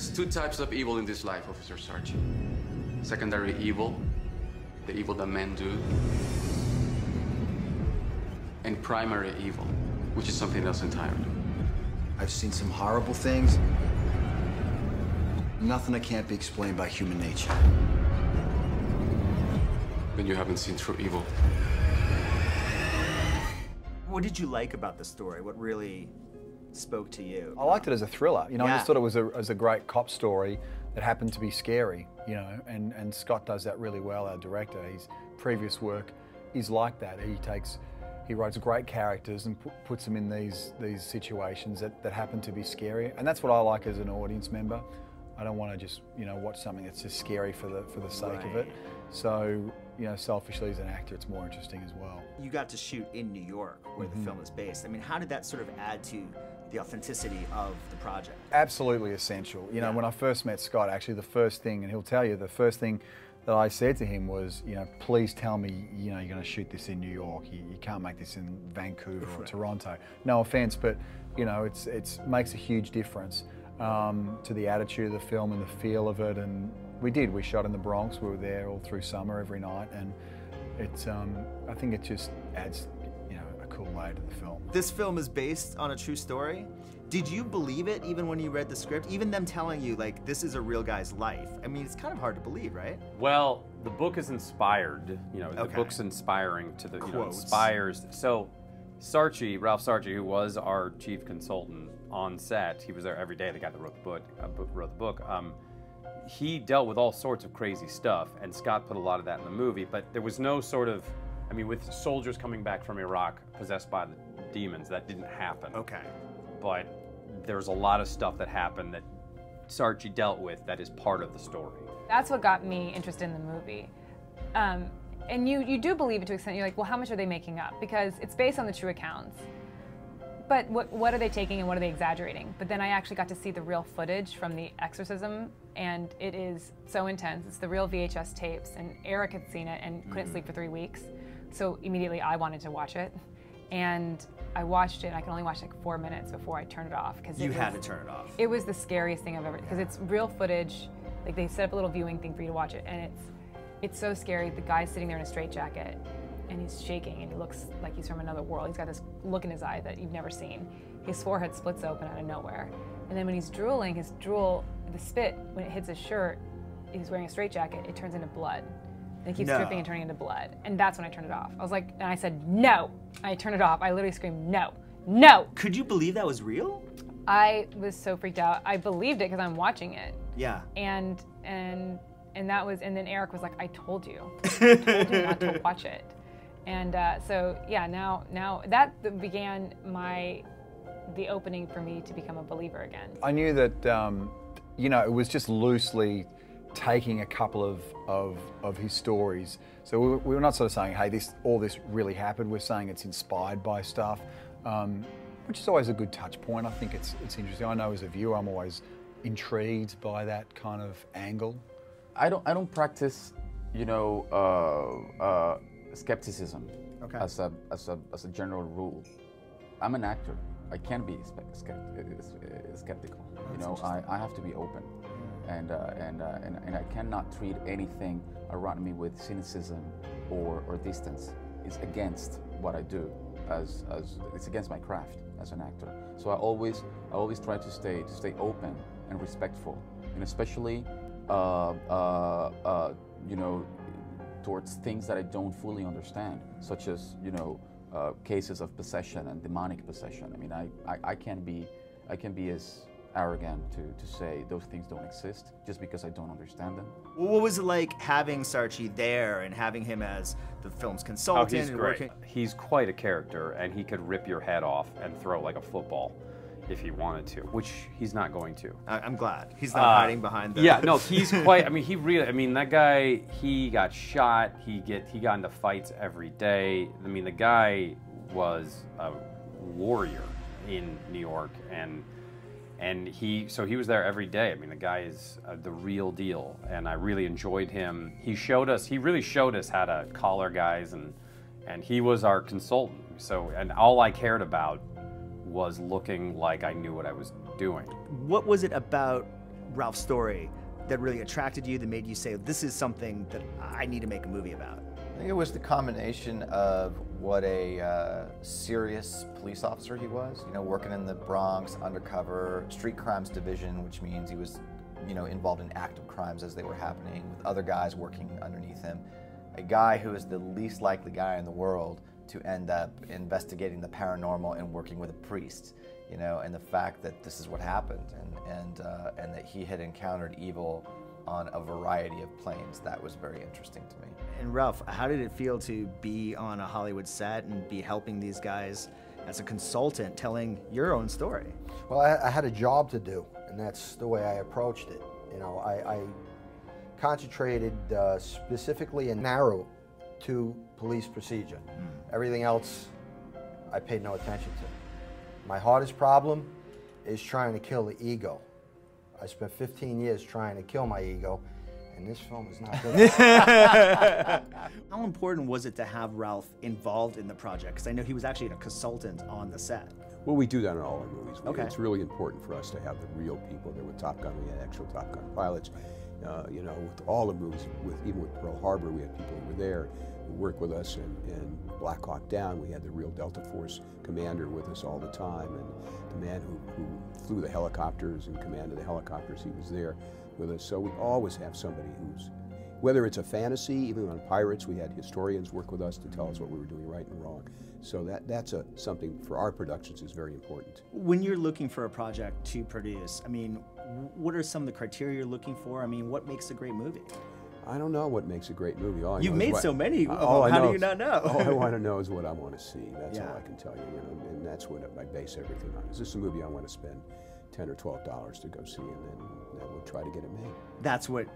There's two types of evil in this life, Officer Sarchi. Secondary evil, the evil that men do, and primary evil, which is something else entirely. I've seen some horrible things. Nothing that can't be explained by human nature. Then you haven't seen true evil. What did you like about the story? What really spoke to you? I liked it as a thriller. You know, Yeah. I just thought it was a great cop story that happened to be scary, you know, and Scott does that really well, our director. His previous work is like that. He writes great characters and puts them in these situations that happen to be scary. And that's what I like as an audience member. I don't want to just, you know, watch something that's just scary for the sake of it. So, you know, selfishly as an actor, it's more interesting as well. You got to shoot in New York, where the film is based. I mean, how did that sort of add to the authenticity of the project? Absolutely essential. You know, when I first met Scott, actually the first thing, and he'll tell you, the first thing that I said to him was, you know, please tell me, you know, you're going to shoot this in New York. You can't make this in Vancouver or Toronto. No offense, but, you know, it makes a huge difference to the attitude of the film and the feel of it. And we shot in the Bronx. We were there all through summer every night, and it's I think it just adds, you know, a cool layer to the film. This film is based on a true story. Did you believe it even when you read the script? Even them telling you, like, this is a real guy's life. I mean, it's kind of hard to believe, right? Well, the book is inspired. You know, the book's inspiring to the, you know, inspires. So Ralph Sarchi, who was our chief consultant on set, he was there every day, the guy that wrote the book, he dealt with all sorts of crazy stuff, and Scott put a lot of that in the movie, but there was no sort of, I mean, with soldiers coming back from Iraq possessed by the demons, that didn't happen. Okay. But there's a lot of stuff that happened that Sarchi dealt with that is part of the story. That's what got me interested in the movie. And you do believe it to an extent. You're like, well, how much are they making up? Because it's based on the true accounts. But what are they taking and what are they exaggerating? But then I actually got to see the real footage from the exorcism, and it is so intense. It's the real VHS tapes, and Eric had seen it and couldn't sleep for 3 weeks. So immediately I wanted to watch it. And I watched it, and I could only watch like 4 minutes before I turned it off. You had to turn it off. It was the scariest thing I've ever, because it's real footage. Like, they set up a little viewing thing for you to watch it, and it's so scary. The guy's sitting there in a straitjacket, and he's shaking, and he looks like he's from another world. He's got this look in his eye that you've never seen. His forehead splits open out of nowhere. And then when he's drooling, his drool, the spit, when it hits his shirt, he's wearing a straitjacket, it turns into blood. And it keeps dripping and turning into blood. And that's when I turned it off. I was like, and I said, no. I turned it off. I literally screamed, no, no. Could you believe that was real? I was so freaked out. I believed it because I'm watching it. Yeah. And that was, and then Eric was like, I told you. I told you not to watch it. And so, yeah, now that began the opening for me to become a believer again. I knew that, you know, it was just loosely taking a couple of his stories. So we were not sort of saying, hey, all this really happened. We're saying it's inspired by stuff, which is always a good touch point. I think it's interesting. I know as a viewer, I'm always intrigued by that kind of angle. I don't practice, you know, skepticism as a general rule. I'm an actor. I can't be skeptical. You know, I have to be open. And I cannot treat anything around me with cynicism or distance. It's against what I do, as it's against my craft as an actor. So I always try to stay open and respectful, and especially you know, towards things that I don't fully understand, such as, you know, cases of possession and demonic possession. I mean, I can be as arrogant to say those things don't exist just because I don't understand them. What was it like having Sarchi there and having him as the film's consultant? Oh, he's great. He's quite a character, and he could rip your head off and throw like a football if he wanted to, which he's not going to. I'm glad. He's not hiding behind the... Yeah, no, he's quite, I mean, he really, I mean, that guy, he got shot, he got into fights every day. I mean, the guy was a warrior in New York, and he was there every day. I mean, the guy is the real deal, and I really enjoyed him. He really showed us how to collar guys, and he was our consultant. So, and all I cared about was looking like I knew what I was doing. What was it about Ralph's story that really attracted you, that made you say, this is something that I need to make a movie about? I think it was the combination of what a serious police officer he was, you know, working in the Bronx, undercover, street crimes division, which means he was, you know, involved in active crimes as they were happening, with other guys working underneath him. A guy who is the least likely guy in the world to end up investigating the paranormal and working with a priest, you know, and the fact that this is what happened, and that he had encountered evil on a variety of planes. That was very interesting to me. And Ralph, how did it feel to be on a Hollywood set and be helping these guys as a consultant, telling your own story? Well, I had a job to do, and that's the way I approached it. You know, I concentrated specifically and narrow to police procedure. Everything else I paid no attention to. My hardest problem is trying to kill the ego. I spent 15 years trying to kill my ego, and this film is not good. How important was it to have Ralph involved in the project? Because I know he was actually a consultant on the set. Well, we do that in all our movies. Okay. It's really important for us to have the real people there. With Top Gun, we had actual Top Gun pilots. You know, with all the movies, even with Pearl Harbor, we had people who were there who worked with us, and Black Hawk Down, we had the real Delta Force commander with us all the time, and the man who flew the helicopters and commanded the helicopters, he was there with us. So we always have somebody who's, whether it's a fantasy, even on Pirates, we had historians work with us to tell us what we were doing right and wrong. So that's something for our productions is very important. When you're looking for a project to produce, I mean, what are some of the criteria you're looking for? I mean, what makes a great movie? I don't know what makes a great movie. You've made so many. How do you not know? All I want to know is what I want to see. That's all I can tell you, and that's what I base everything on. Is this a movie I want to spend $10 or $12 to go see, and then we'll try to get it made. That's what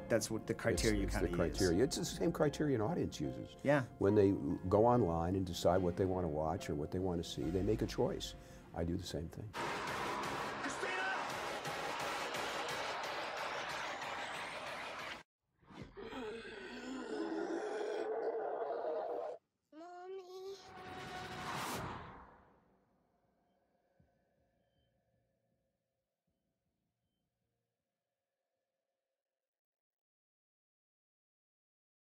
the criteria you kind of use. It's the criteria. It's the same criteria an audience uses. Yeah. When they go online and decide what they want to watch or what they want to see, they make a choice. I do the same thing.